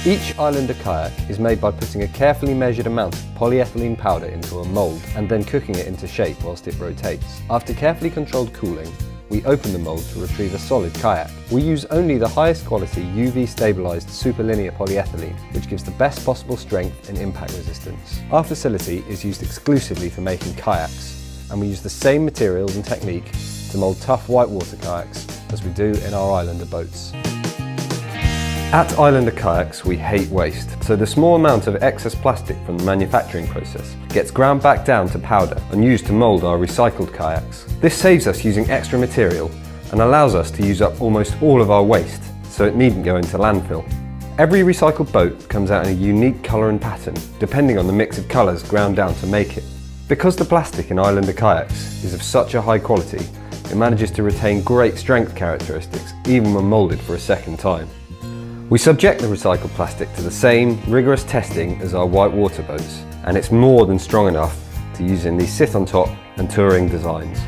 Each Islander kayak is made by putting a carefully measured amount of polyethylene powder into a mould and then cooking it into shape whilst it rotates. After carefully controlled cooling, we open the mould to retrieve a solid kayak. We use only the highest quality UV stabilised superlinear polyethylene, which gives the best possible strength and impact resistance. Our facility is used exclusively for making kayaks, and we use the same materials and technique to mould tough whitewater kayaks as we do in our Islander boats. At Islander Kayaks, we hate waste, so the small amount of excess plastic from the manufacturing process gets ground back down to powder and used to mould our recycled kayaks. This saves us using extra material and allows us to use up almost all of our waste, so it needn't go into landfill. Every recycled boat comes out in a unique colour and pattern, depending on the mix of colours ground down to make it. Because the plastic in Islander Kayaks is of such a high quality, it manages to retain great strength characteristics even when moulded for a second time. We subject the recycled plastic to the same rigorous testing as our whitewater boats, and it's more than strong enough to use in these sit on top and touring designs.